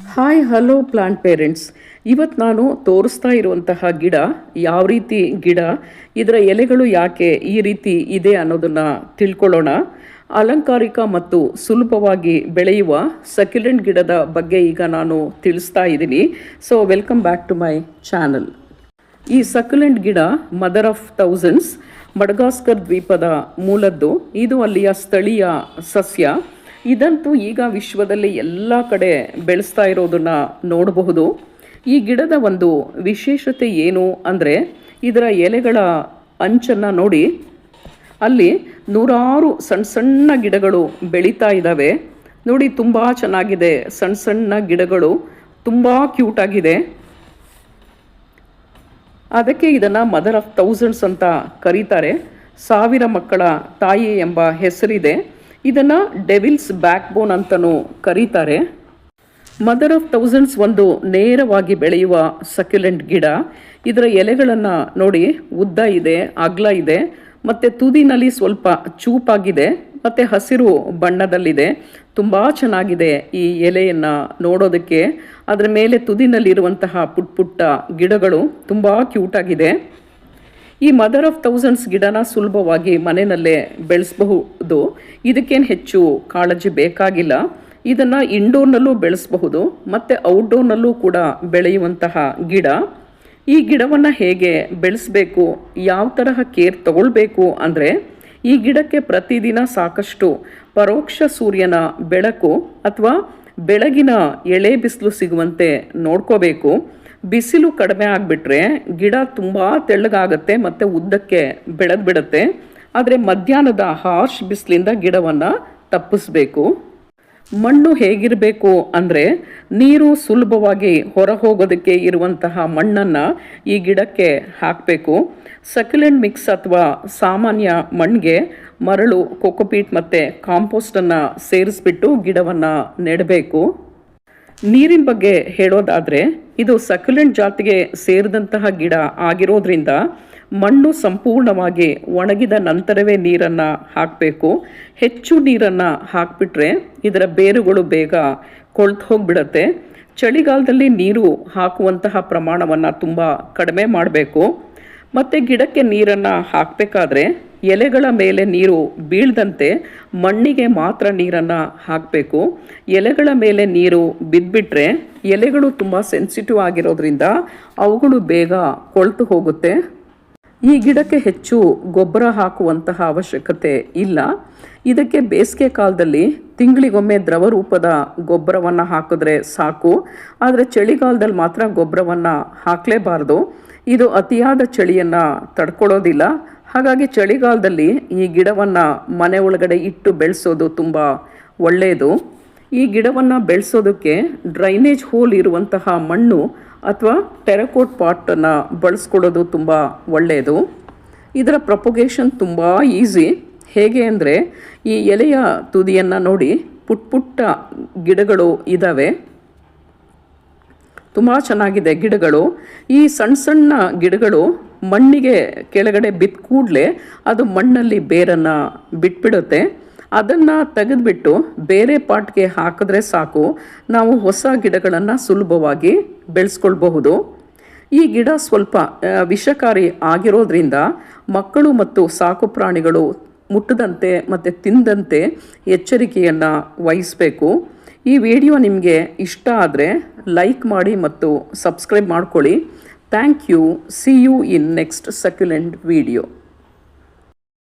Hi hello plant parents. ಇವತ್ತು ನಾನು ತೋರಿಸ್ತಾ ಇರುವಂತಹ ಗಿಡ ಯಾವ ರೀತಿ ಗಿಡ, ಇದರ ಎಲೆಗಳು ಯಾಕೆ ಈ ರೀತಿ ಇದೆ ಅನ್ನೋದನ್ನು ತಿಳ್ಕೊಳ್ಳೋಣ. ಅಲಂಕಾರಿಕ ಮತ್ತು ಸುಲಭವಾಗಿ ಬೆಳೆಯುವ ಸಕ್ಯುಲೆಂಟ್ ಗಿಡದ ಬಗ್ಗೆ ಈಗ ನಾನು ತಿಳಿಸ್ತಾ ಇದ್ದೀನಿ. So welcome back to my channel. ಈ ಸಕ್ಯುಲೆಂಟ್ ಗಿಡ ಮದರ್ ಆಫ್ ಥೌಸಂಡ್ಸ್, ಮಡಗಾಸ್ಕರ್ ದ್ವೀಪದ ಮೂಲದ್ದು. ಇದು ಅಲ್ಲಿಯ ಸ್ಥಳೀಯ ಸಸ್ಯ. ಇದಂತೂ ಈಗ ವಿಶ್ವದಲ್ಲಿ ಎಲ್ಲ ಕಡೆ ಬೆಳೆಸ್ತಾ ಇರೋದನ್ನು ನೋಡಬಹುದು. ಈ ಗಿಡದ ಒಂದು ವಿಶೇಷತೆ ಏನು ಅಂದರೆ, ಇದರ ಎಲೆಗಳ ಅಂಚನ್ನು ನೋಡಿ, ಅಲ್ಲಿ ನೂರಾರು ಸಣ್ಣ ಸಣ್ಣ ಗಿಡಗಳು ಬೆಳೀತಾ ಇದ್ದಾವೆ ನೋಡಿ. ತುಂಬ ಚೆನ್ನಾಗಿದೆ, ಸಣ್ಣ ಸಣ್ಣ ಗಿಡಗಳು, ತುಂಬ ಕ್ಯೂಟಾಗಿದೆ. ಅದಕ್ಕೆ ಇದನ್ನು ಮದರ್ ಆಫ್ ಥೌಸಂಡ್ಸ್ ಅಂತ ಕರೀತಾರೆ. ಸಾವಿರ ಮಕ್ಕಳ ತಾಯಿ ಎಂಬ ಹೆಸರಿದೆ. ಇದನ್ನು ಡೆವಿಲ್ಸ್ ಬ್ಯಾಕ್ ಬೋನ್ ಅಂತಲೂ ಕರೀತಾರೆ. ಮದರ್ ಆಫ್ ಥೌಸಂಡ್ಸ್ ಒಂದು ನೇರವಾಗಿ ಬೆಳೆಯುವ ಸಕ್ಯುಲೆಂಟ್ ಗಿಡ. ಇದರ ಎಲೆಗಳನ್ನು ನೋಡಿ, ಉದ್ದ ಇದೆ, ಅಗಲ ಇದೆ, ಮತ್ತು ತುದಿನಲ್ಲಿ ಸ್ವಲ್ಪ ಚೂಪಾಗಿದೆ ಮತ್ತು ಹಸಿರು ಬಣ್ಣದಲ್ಲಿದೆ. ತುಂಬ ಚೆನ್ನಾಗಿದೆ ಈ ಎಲೆಯನ್ನು ನೋಡೋದಕ್ಕೆ. ಅದರ ಮೇಲೆ ತುದಿನಲ್ಲಿರುವಂತಹ ಪುಟ್ಟ ಪುಟ್ಟ ಗಿಡಗಳು ತುಂಬ ಕ್ಯೂಟಾಗಿದೆ. ಈ ಮದರ್ ಆಫ್ ಥೌಸಂಡ್ಸ್ ಗಿಡನ ಸುಲಭವಾಗಿ ಮನೆಯಲ್ಲೇ ಬೆಳೆಸಬಹುದು. ಇದಕ್ಕೇನು ಹೆಚ್ಚು ಕಾಳಜಿ ಬೇಕಾಗಿಲ್ಲ. ಇದನ್ನು ಇಂಡೋರ್ನಲ್ಲೂ ಬೆಳೆಸಬಹುದು ಮತ್ತು ಔಟ್ಡೋರ್ನಲ್ಲೂ ಕೂಡ ಬೆಳೆಯುವಂತಹ ಗಿಡ. ಈ ಗಿಡವನ್ನು ಹೇಗೆ ಬೆಳೆಸಬೇಕು, ಯಾವ ತರಹ ಕೇರ್ ತಗೊಳ್ಬೇಕು ಅಂದರೆ, ಈ ಗಿಡಕ್ಕೆ ಪ್ರತಿದಿನ ಸಾಕಷ್ಟು ಪರೋಕ್ಷ ಸೂರ್ಯನ ಬೆಳಕು ಅಥವಾ ಬೆಳಗಿನ ಎಳೆ ಬಿಸಿಲು ಸಿಗುವಂತೆ ನೋಡ್ಕೋಬೇಕು. ಬಿಸಿಲು ಕಡಿಮೆ ಆಗಿಬಿಟ್ರೆ ಗಿಡ ತುಂಬ ತೆಳ್ಳಗಾಗತ್ತೆ ಮತ್ತು ಉದ್ದಕ್ಕೆ ಬೆಳೆದು ಬಿಡುತ್ತೆ. ಆದರೆ ಮಧ್ಯಾಹ್ನದ ಹಾರ್ಶ್ ಬಿಸಿಲಿಂದ ಗಿಡವನ್ನು ತಪ್ಪಿಸ್ಬೇಕು. ಮಣ್ಣು ಹೇಗಿರಬೇಕು ಅಂದರೆ, ನೀರು ಸುಲಭವಾಗಿ ಹೊರ ಹೋಗೋದಕ್ಕೆ ಇರುವಂತಹ ಮಣ್ಣನ್ನು ಈ ಗಿಡಕ್ಕೆ ಹಾಕಬೇಕು. ಸಕ್ಯುಲೆಂಟ್ ಮಿಕ್ಸ್ ಅಥವಾ ಸಾಮಾನ್ಯ ಮಣ್ಣಿಗೆ ಮರಳು, ಕೊಕೊಪೀಟ್ ಮತ್ತು ಕಾಂಪೋಸ್ಟನ್ನು ಸೇರಿಸ್ಬಿಟ್ಟು ಗಿಡವನ್ನು ನೆಡಬೇಕು. ನೀರಿನ ಬಗ್ಗೆ ಹೇಳೋದಾದರೆ, ಇದು ಸಕ್ಯುಲೆಂಟ್ ಜಾತಿಗೆ ಸೇರಿದಂತಹ ಗಿಡ ಆಗಿರೋದ್ರಿಂದ ಮಣ್ಣು ಸಂಪೂರ್ಣವಾಗಿ ಒಣಗಿದ ನಂತರವೇ ನೀರನ್ನು ಹಾಕಬೇಕು. ಹೆಚ್ಚು ನೀರನ್ನು ಹಾಕಿಬಿಟ್ರೆ ಇದರ ಬೇರುಗಳು ಬೇಗ ಕೊಳ್ತು ಹೋಗಿಬಿಡತ್ತೆ. ಚಳಿಗಾಲದಲ್ಲಿ ನೀರು ಹಾಕುವಂತಹ ಪ್ರಮಾಣವನ್ನು ತುಂಬ ಕಡಿಮೆ ಮಾಡಬೇಕು. ಮತ್ತು ಗಿಡಕ್ಕೆ ನೀರನ್ನು ಹಾಕಬೇಕಾದ್ರೆ ಎಲೆಗಳ ಮೇಲೆ ನೀರು ಬೀಳದಂತೆ ಮಣ್ಣಿಗೆ ಮಾತ್ರ ನೀರನ್ನು ಹಾಕಬೇಕು. ಎಲೆಗಳ ಮೇಲೆ ನೀರು ಬಿದ್ದುಬಿಟ್ರೆ ಎಲೆಗಳು ತುಂಬ ಸೆನ್ಸಿಟಿವ್ ಆಗಿರೋದ್ರಿಂದ ಅವುಗಳು ಬೇಗ ಕೊಳ್ತು ಹೋಗುತ್ತೆ. ಈ ಗಿಡಕ್ಕೆ ಹೆಚ್ಚು ಗೊಬ್ಬರ ಹಾಕುವಂತಹ ಅವಶ್ಯಕತೆ ಇಲ್ಲ. ಇದಕ್ಕೆ ಬೇಸಿಗೆ ಕಾಲದಲ್ಲಿ ತಿಂಗಳಿಗೊಮ್ಮೆ ದ್ರವ ರೂಪದ ಗೊಬ್ಬರವನ್ನು ಹಾಕಿದ್ರೆ ಸಾಕು. ಆದರೆ ಚಳಿಗಾಲದಲ್ಲಿ ಮಾತ್ರ ಗೊಬ್ಬರವನ್ನು ಹಾಕಲೇಬಾರ್ದು. ಇದು ಅತಿಯಾದ ಚಳಿಯನ್ನು ತಡ್ಕೊಳ್ಳೋದಿಲ್ಲ. ಹಾಗಾಗಿ ಚಳಿಗಾಲದಲ್ಲಿ ಈ ಗಿಡವನ್ನು ಮನೆ ಒಳಗಡೆ ಇಟ್ಟು ಬೆಳೆಸೋದು ತುಂಬ ಒಳ್ಳೆಯದು. ಈ ಗಿಡವನ್ನು ಬೆಳೆಸೋದಕ್ಕೆ ಡ್ರೈನೇಜ್ ಹೋಲ್ ಇರುವಂತಹ ಮಣ್ಣು ಅಥವಾ ಟೆರಕೋಟ್ ಪಾಟನ್ನು ಬಳಸ್ಕೊಳ್ಳೋದು ತುಂಬ ಒಳ್ಳೆಯದು. ಇದರ ಪ್ರೊಪಗೇಷನ್ ತುಂಬ ಈಸಿ. ಹೇಗೆ ಅಂದರೆ, ಈ ಎಲೆಯ ತುದಿಯನ್ನು ನೋಡಿ, ಪುಟ್ಟ ಪುಟ್ಟ ಗಿಡಗಳು ಇದ್ದಾವೆ. ತುಂಬ ಚೆನ್ನಾಗಿದೆ ಗಿಡಗಳು. ಈ ಸಣ್ಣ ಸಣ್ಣ ಗಿಡಗಳು ಮಣ್ಣಿಗೆ ಕೆಳಗಡೆ ಬಿದ್ದ ಕೂಡಲೇ ಅದು ಮಣ್ಣಲ್ಲಿ ಬೇರನ್ನು ಬಿಟ್ಬಿಡುತ್ತೆ. ಅದನ್ನು ತೆಗೆದುಬಿಟ್ಟು ಬೇರೆ ಪಾಟ್ಗೆ ಹಾಕಿದ್ರೆ ಸಾಕು, ನಾವು ಹೊಸ ಗಿಡಗಳನ್ನು ಸುಲಭವಾಗಿ ಬೆಳೆಸ್ಕೊಳ್ಬಹುದು. ಈ ಗಿಡ ಸ್ವಲ್ಪ ವಿಷಕಾರಿ ಆಗಿರೋದ್ರಿಂದ ಮಕ್ಕಳು ಮತ್ತು ಸಾಕು ಪ್ರಾಣಿಗಳು ಮುಟ್ಟದಂತೆ ಮತ್ತು ತಿಂದಂತೆ ಎಚ್ಚರಿಕೆಯನ್ನು ವಹಿಸಬೇಕು. ಈ ವಿಡಿಯೋ ನಿಮಗೆ ಇಷ್ಟ ಆದರೆ ಲೈಕ್ ಮಾಡಿ ಮತ್ತು ಸಬ್ಸ್ಕ್ರೈಬ್ ಮಾಡ್ಕೊಳ್ಳಿ. Thank you. See you in next succulent video.